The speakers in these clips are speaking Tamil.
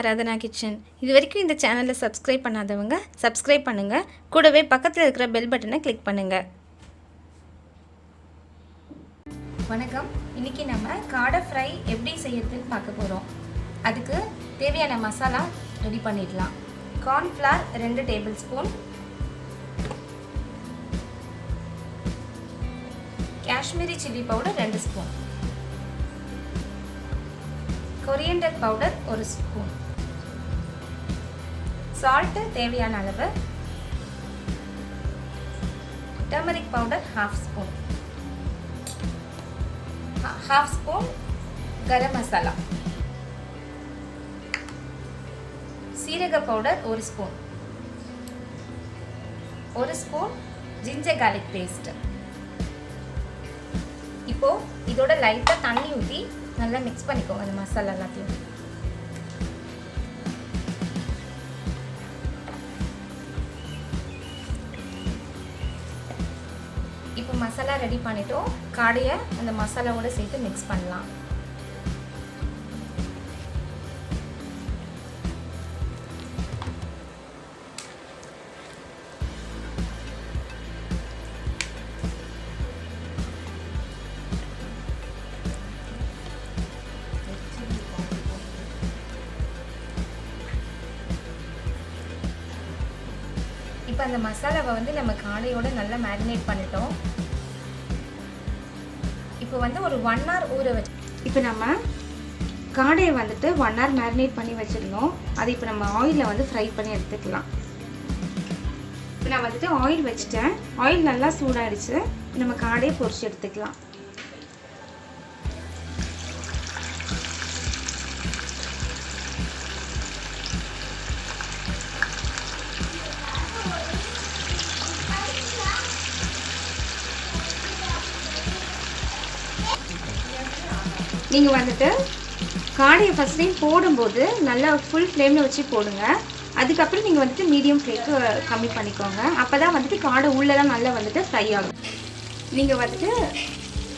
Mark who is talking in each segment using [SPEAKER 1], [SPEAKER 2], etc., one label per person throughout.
[SPEAKER 1] ஆராதனா கிச்சன். இது வரைக்கும் இந்த சேனலை சப்ஸ்கிரைப் பண்ணாதவங்க சப்ஸ்கிரைப் பண்ணுங்கள். கூடவே பக்கத்தில் இருக்கிற பெல் பட்டனை கிளிக் பண்ணுங்கள். வணக்கம். இன்றைக்கி நம்ம காடை ஃப்ரை எப்படி செய்யறதுன்னு பார்க்க போகிறோம். அதுக்கு தேவையான மசாலா ரெடி பண்ணிடலாம். Cornflour 2 tablespoon, Kashmiri chilli powder 2 spoon, Corinder powder 1 spoon, salt தேவையான அளவு, Turmeric powder 1/2 spoon, 1/2 spoon garam masala, சீரக powder 1 spoon, 1 spoon ginger garlic paste. இப்போ இதோட லைட்டா தண்ணி ஊற்றி நல்லா மிக்ஸ் பண்ணிக்கோங்க அந்த மசாலா எல்லாத்தையும். இப்போ மசாலா ரெடி பண்ணிட்டோம். காடையை அந்த மசாலாவோட சேர்த்து மிக்ஸ் பண்ணலாம். இப்போ அந்த மசாலாவை வந்து நம்ம காடையோட நல்லா மேரினேட் பண்ணிட்டோம். இப்போ வந்து ஒரு 1 hour ஊற வச்சு, இப்போ நம்ம காடையை வந்துட்டு 1 hour மேரினேட் பண்ணி வச்சிடணும். அது இப்போ நம்ம ஆயிலில் வந்து ஃப்ரை பண்ணி எடுத்துக்கலாம். இப்போ நான் வந்துட்டு ஆயில் வச்சுட்டேன். ஆயில் நல்லா சூடாகிடுச்சு. நம்ம காடையை பொரிச்சு எடுத்துக்கலாம். நீங்கள் வந்துட்டு காடையை ஃபஸ்ட் டைம் போடும்போது நல்லா ஃபுல் ஃப்ளேமில் வச்சு போடுங்க. அதுக்கப்புறம் நீங்கள் வந்துட்டு மீடியம் ஃப்ளேக்கு கம்மி பண்ணிக்கோங்க. அப்போ தான் வந்துட்டு காடை உள்ளெல்லாம் நல்லா வந்துட்டு ஃப்ரை ஆகும். நீங்கள் வந்துட்டு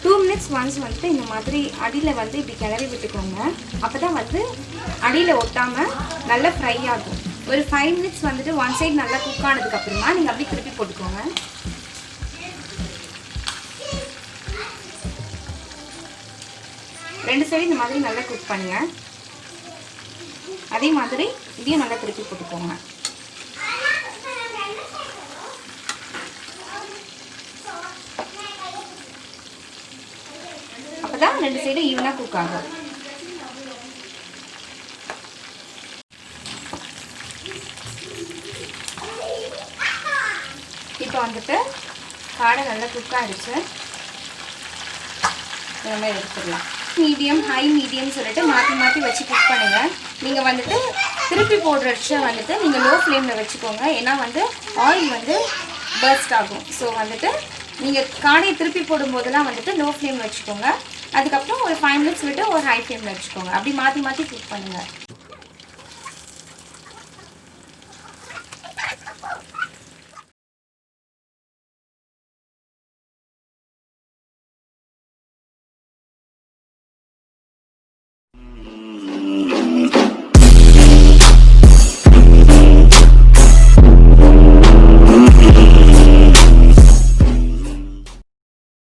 [SPEAKER 1] 2 minutes ஒன்ஸ் வந்துட்டு இந்த மாதிரி அடியில் வந்து இப்படி கிளறி விட்டுக்கோங்க. அப்போ தான் வந்து அடியில் ஒட்டாமல் நல்லா ஃப்ரை ஆகும். ஒரு 5 minutes வந்துட்டு ஒன் சைடு நல்லா குக் ஆனதுக்கப்புறமா நீங்கள் அப்படியே திருப்பி போட்டுக்கோங்க. ரெண்டு சைடு இந்த மாதிரி நல்லா குக் பண்ணுங்க. அதே மாதிரி இதையும் நல்லா திருப்பி போட்டுக்கோங்க. அப்பதான் ரெண்டு சைடு ஈவனா குக் ஆகும். இப்போ வந்துட்டு காடை நல்லா குக் ஆகிடுச்சு. இந்த மாதிரி எடுத்துடலாம். மீடியம் ஹை மீடியம் சொல்லிட்டு மாற்றி மாற்றி வச்சு குக் பண்ணுங்கள். நீங்கள் வந்துட்டு திருப்பி போடுறச்ச வந்துட்டு நீங்கள் லோ ஃப்ளேமில் வச்சுக்கோங்க. ஏன்னா வந்து ஆயில் வந்து பர்ஸ்ட் ஆகும். ஸோ வந்துட்டு நீங்கள் காடையை திருப்பி போடும்போதெல்லாம் வந்துட்டு லோ ஃப்ளேமில் வச்சுக்கோங்க. அதுக்கப்புறம் ஒரு 5 minutes விட்டு ஒரு ஹை ஃப்ளேமில் வச்சுக்கோங்க. அப்படி மாற்றி மாற்றி குக் பண்ணுங்கள்.